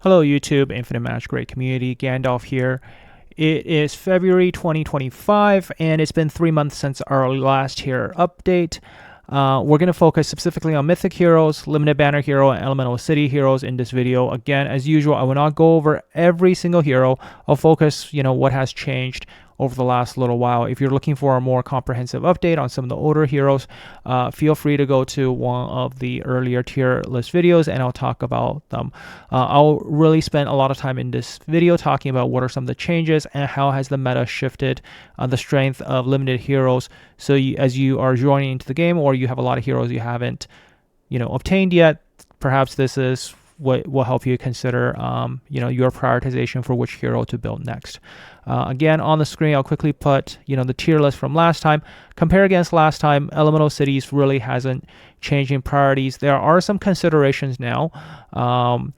Hello YouTube, Infinite Magicraid community, Gandalf here. It is February 2025 and it's been 3 months since our last hero update. We're going to focus specifically on Mythic heroes, Limited Banner hero, and Elemental City heroes in this video. Again, as usual, I will not go over every single hero. I'll focus, what has changed over the last little while. If you're looking for a more comprehensive update on some of the older heroes, feel free to go to one of the earlier tier list videos and I'll talk about them. I'll really spend a lot of time in this video talking about what are some of the changes and how has the meta shifted the strength of limited heroes. So as you are joining into the game or you have a lot of heroes you haven't obtained yet, perhaps this is what will help you consider your prioritization for which hero to build next. Again, on the screen, I'll quickly put the tier list from last time. Compare against last time, Elemental Cities really hasn't changed in priorities. There are some considerations now. On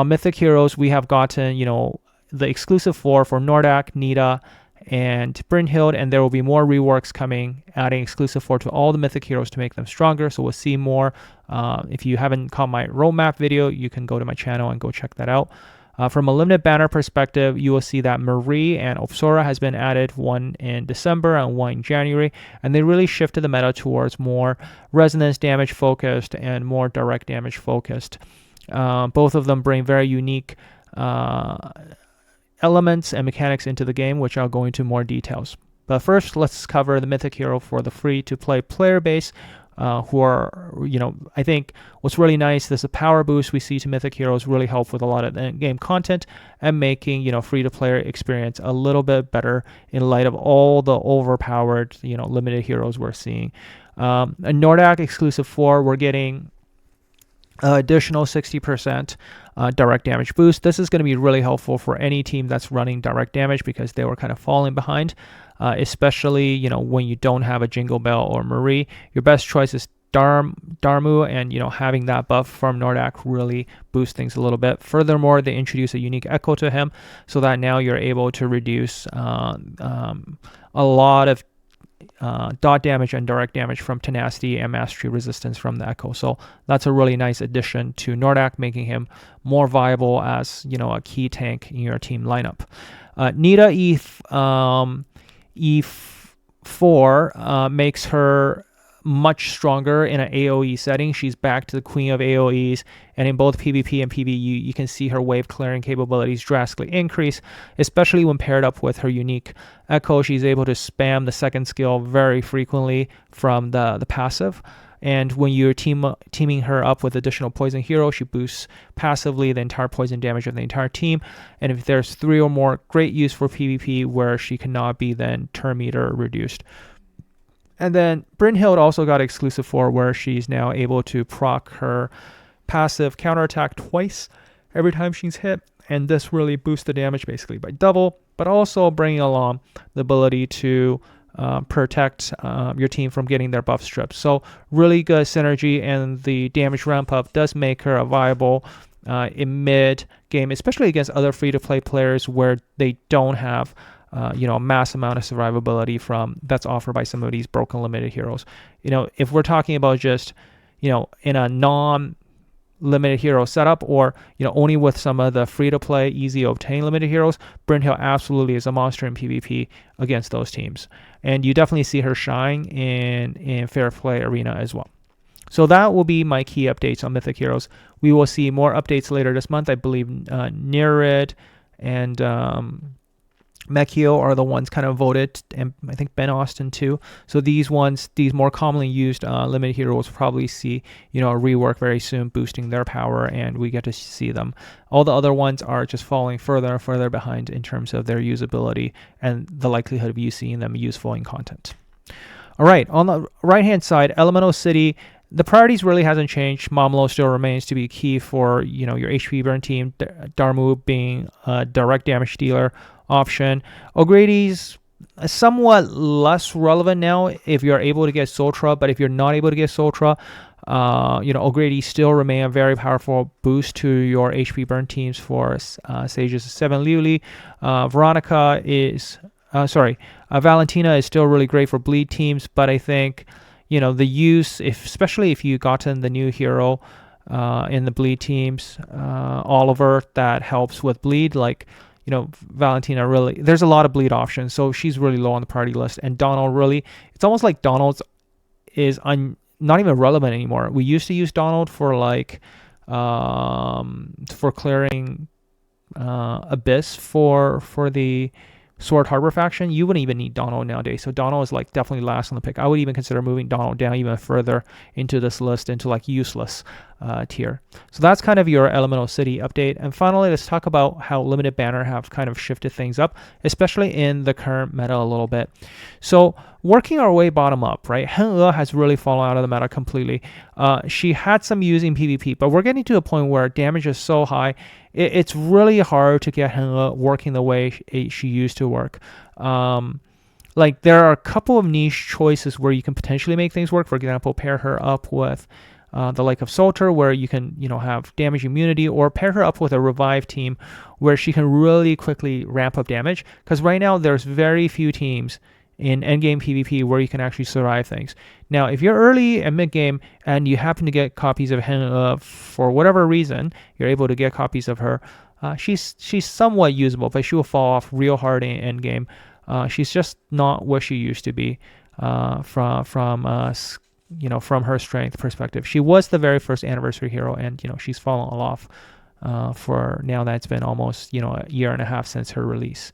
Mythic heroes, we have gotten the exclusive 4 for Nordak, Nita, and Brynhild, and there will be more reworks coming, adding exclusive 4 to all the Mythic heroes to make them stronger, so we'll see more. If you haven't caught my roadmap video, you can go to my channel and go check that out. From a limited banner perspective, you will see that Marie and Apsara has been added, one in December and one in January, and they really shifted the meta towards more resonance damage focused and more direct damage focused. Both of them bring very unique elements and mechanics into the game, which I'll go into more details. But first, let's cover the Mythic hero for the free-to-play player base, who are, I think what's really nice, this power boost we see to Mythic heroes really help with a lot of game content and making, free-to-player experience a little bit better in light of all the overpowered, limited heroes we're seeing. A Nordak exclusive 4, we're getting additional 60% direct damage boost. This is going to be really helpful for any team that's running direct damage because they were kind of falling behind, especially when you don't have a Jingle Bell or Marie. Your best choice is Darmu, and having that buff from Nordak really boosts things a little bit. Furthermore, they introduce a unique echo to him so that now you're able to reduce a lot of dot damage and direct damage from tenacity and mastery resistance from the echo. So that's a really nice addition to Nordak, making him more viable as a key tank in your team lineup. Nita E4 makes her much stronger in an AoE setting. She's back to the queen of AoEs, and in both PvP and PvE, you can see her wave clearing capabilities drastically increase, especially when paired up with her unique echo. She's able to spam the second skill very frequently from the passive, and when you're teaming her up with additional poison hero, she boosts passively the entire poison damage of the entire team. And if there's 3 or more, great use for PvP where she cannot be then turn meter reduced. And then Brynhild also got exclusive 4 where she's now able to proc her passive counterattack twice every time she's hit. And this really boosts the damage basically by double, but also bringing along the ability to protect your team from getting their buff stripped. So really good synergy, and the damage ramp up does make her a viable in mid game, especially against other free-to-play players where they don't have a mass amount of survivability that's offered by some of these broken limited heroes. If we're talking about just, in a non-limited hero setup, or, only with some of the free-to-play, easy to obtain limited heroes, Brynhild absolutely is a monster in PvP against those teams. And you definitely see her shine in Fair Play Arena as well. So that will be my key updates on Mythic heroes. We will see more updates later this month. I believe Nerid and Mekio are the ones kind of voted, and I think Ben Austin too. So these more commonly used limited heroes will probably see a rework very soon, boosting their power, and we get to see them. All the other ones are just falling further and further behind in terms of their usability and the likelihood of you seeing them useful in content. All right, on the right hand side, Elemental City, the priorities really hasn't changed. Momolo still remains to be key for your HP burn team, Darmu being a direct damage dealer option. O'Grady's somewhat less relevant now if you're able to get Sultra, but if you're not able to get Sultra, O'Grady still remain a very powerful boost to your HP burn teams for Sages 7 Liuli. Valentina is still really great for bleed teams, but I think the use, especially if you gotten the new hero in the bleed teams. Oliver, that helps with bleed. Like, Valentina, really, there's a lot of bleed options, so she's really low on the priority list. And Donald, really, it's almost like Donald's is not even relevant anymore. We used to use Donald for like for clearing Abyss for the Sword Harbor faction. You wouldn't even need Donald nowadays. So Donald is like definitely last on the pick. I would even consider moving Donald down even further into this list, into like useless tier. So that's kind of your Elemental City update. And finally, let's talk about how Limited Banner have kind of shifted things up, especially in the current meta a little bit. So working our way bottom up, right? Hen has really fallen out of the meta completely. She had some use in PvP, but we're getting to a point where damage is so high, it's really hard to get Hen working the way she used to work. Like, there are a couple of niche choices where you can potentially make things work. For example, pair her up with the like of Solter, where you can, have damage immunity, or pair her up with a revive team where she can really quickly ramp up damage. Because right now there's very few teams in endgame PvP where you can actually survive things. Now, if you're early and mid game and you happen to get copies of Hen for whatever reason, you're able to get copies of her. She's somewhat usable, but she will fall off real hard in end game. She's just not what she used to be from her strength perspective. She was the very first anniversary hero, and she's fallen off for now that it's been almost a year and a half since her release.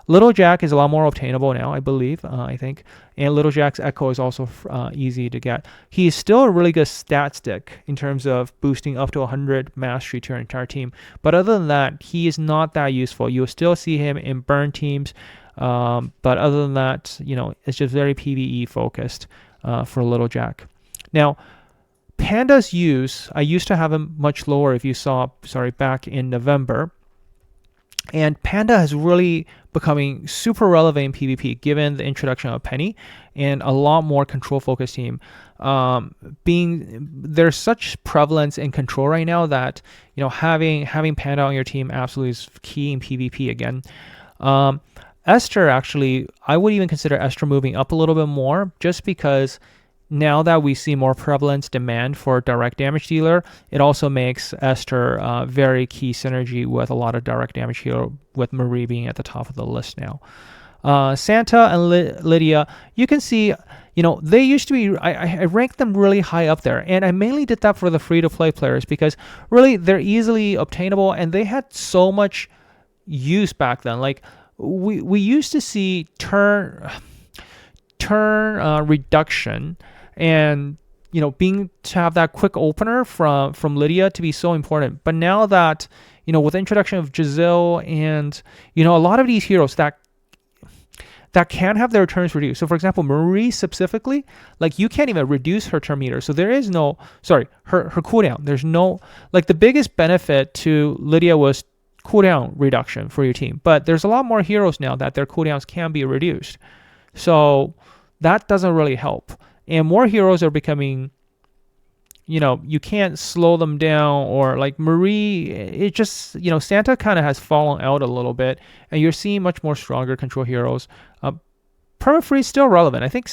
Little Jack is a lot more obtainable now, I believe, I think. And Little Jack's Echo is also easy to get. He is still a really good stat stick in terms of boosting up to 100 mastery to your entire team. But other than that, he is not that useful. You'll still see him in burn teams. But other than that, it's just very PvE focused for Little Jack. Now, Panda's use, I used to have him much lower if you saw, back in November. And Panda has really becoming super relevant in PvP given the introduction of Penny and a lot more control focused team. There's such prevalence in control right now that having Panda on your team absolutely is key in PvP again. Esther, actually, I would even consider Esther moving up a little bit more, just because now that we see more prevalence demand for direct damage dealer, it also makes Esther very key synergy with a lot of direct damage hero, with Marie being at the top of the list now. Santa and Lydia, you can see, they used to be, I ranked them really high up there, and I mainly did that for the free-to-play players because really they're easily obtainable and they had so much use back then. Like, we used to see turn reduction, and being to have that quick opener from Lydia to be so important. But now that with the introduction of Giselle and a lot of these heroes that can have their turns reduced. So for example, Marie specifically, like, you can't even reduce her turn meter. So there is no her cooldown. There's no, like, the biggest benefit to Lydia was cooldown reduction for your team. But there's a lot more heroes now that their cooldowns can be reduced. So that doesn't really help. And more heroes are becoming, you can't slow them down, or like Marie, it just, Santa kind of has fallen out a little bit, and you're seeing much more stronger control heroes. Permafree is still relevant. I think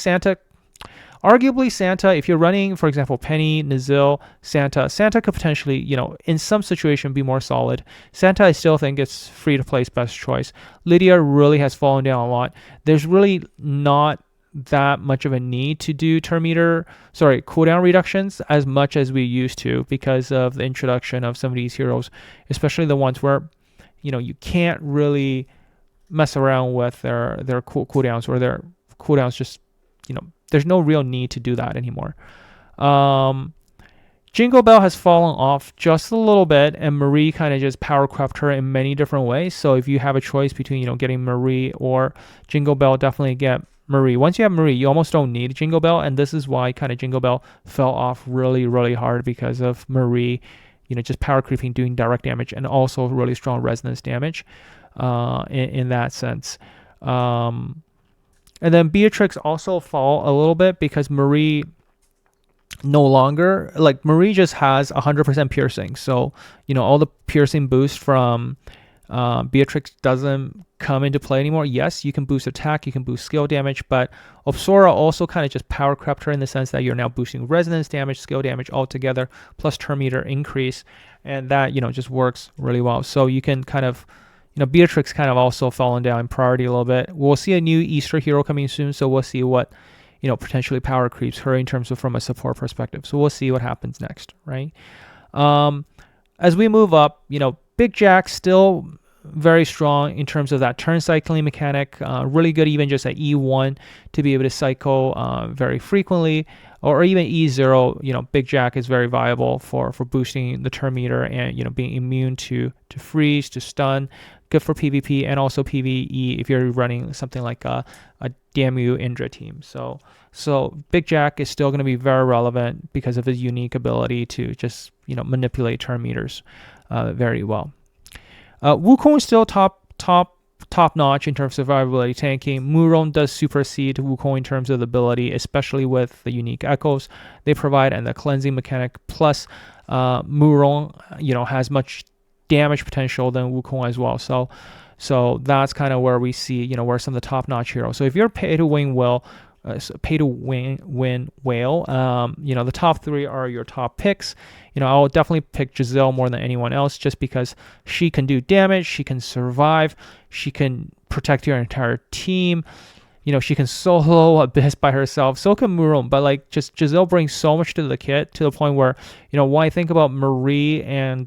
arguably Santa, if you're running, for example, Penny, Nazil, Santa could potentially, in some situation be more solid. Santa, I still think it's free to play's best choice. Lydia really has fallen down a lot. There's really not that much of a need to do cooldown reductions as much as we used to, because of the introduction of some of these heroes, especially the ones where you can't really mess around with their cooldowns, or their cooldowns just there's no real need to do that anymore. Jingle Bell has fallen off just a little bit, and Marie kind of just power crept her in many different ways. So if you have a choice between getting Marie or Jingle Bell, definitely get Marie. Once you have Marie, you almost don't need Jingle Bell, and this is why kind of Jingle Bell fell off really, really hard, because of Marie, just power creeping, doing direct damage, and also really strong resonance damage in that sense. And then Beatrix also fall a little bit because Marie no longer, like, Marie just has 100% piercing. So, all the piercing boost from Beatrix doesn't come into play anymore. Yes, you can boost attack, you can boost skill damage, but Apsara also kind of just power crept her in the sense that you're now boosting resonance damage, skill damage all together, plus turn meter increase, and that just works really well. So you can kind of Beatrix kind of also fallen down in priority a little bit. We'll see a new Easter hero coming soon, so we'll see what potentially power creeps her in terms of from a support perspective. So we'll see what happens next, right? As we move up, Big Jack still very strong in terms of that turn cycling mechanic. Really good even just at E1 to be able to cycle very frequently, or even E0. Big Jack is very viable for boosting the turn meter and being immune to freeze, to stun. Good for PvP and also PvE if you're running something like a Damu Indra team. So Big Jack is still going to be very relevant because of his unique ability to just manipulate turn meters very well. Wukong is still top notch in terms of survivability tanking. Muron does supersede Wukong in terms of the ability, especially with the unique echoes they provide and the cleansing mechanic. Plus, Muron has much damage potential than Wukong as well. So that's kind of where we see where some of the top notch heroes. So if you're pay to win whale, the top three are your top picks. I'll definitely pick Giselle more than anyone else just because she can do damage, she can survive, she can protect your entire team. She can solo Abyss by herself. So can Muron, but just Giselle brings so much to the kit to the point where when I think about Marie and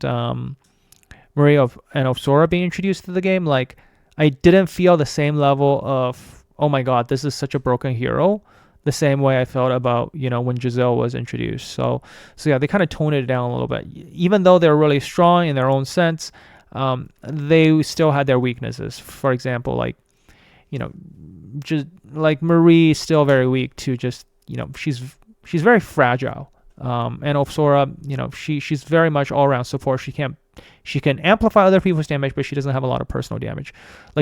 Apsara being introduced to the game, I didn't feel the same level of, oh my god, this is such a broken hero, the same way I felt about when Giselle was introduced. So yeah, they kind of toned it down a little bit. Even though they're really strong in their own sense, they still had their weaknesses. For example, just Marie is still very weak to just she's very fragile. And Apsara, she's very much all around support. She can amplify other people's damage, but she doesn't have a lot of personal damage.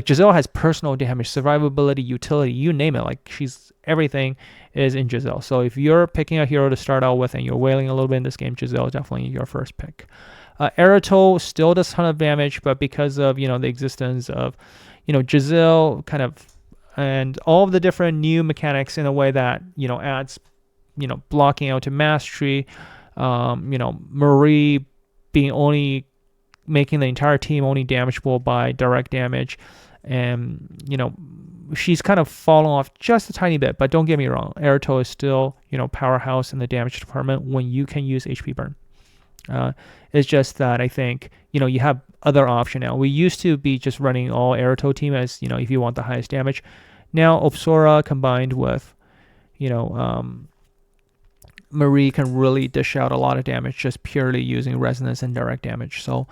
Giselle has personal damage, survivability, utility, you name it. Everything is in Giselle. So if you're picking a hero to start out with and you're wailing a little bit in this game, Giselle is definitely your first pick. Erato still does a ton of damage, but because of the existence of Giselle kind of and all of the different new mechanics in a way that adds blocking out to mastery, Marie being only making the entire team only damageable by direct damage, and she's kind of fallen off just a tiny bit. But don't get me wrong, Erato is still powerhouse in the damage department when you can use HP burn. It's just that I think you have other option now. We used to be just running all Erato team as if you want the highest damage. Now Apsara combined with Marie can really dish out a lot of damage just purely using resonance and direct damage. So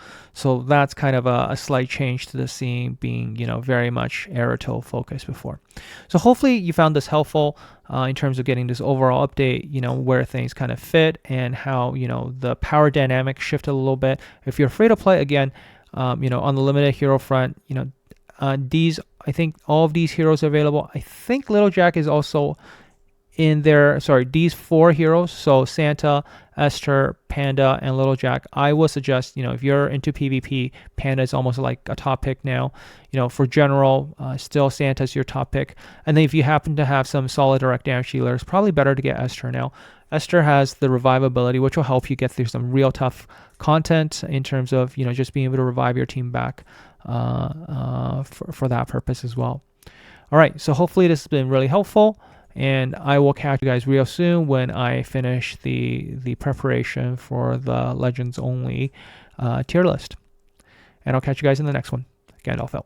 that's kind of a slight change to the scene being, very much Erato focused before. So hopefully you found this helpful in terms of getting this overall update, where things kind of fit and how, the power dynamic shifted a little bit. If you're free to play, again, on the limited hero front, I think all of these heroes are available. I think Little Jack is also in there. Sorry, these four heroes, so Santa, Esther, Panda, and Little Jack. I would suggest, if you're into PvP, Panda is almost like a top pick now. For general, still Santa's your top pick. And then if you happen to have some solid direct damage healers, probably better to get Esther now. Esther has the revive ability, which will help you get through some real tough content in terms of, just being able to revive your team back for that purpose as well. All right, so hopefully this has been really helpful. And I will catch you guys real soon when I finish the preparation for the Legends Only tier list. And I'll catch you guys in the next one. Gandalf out.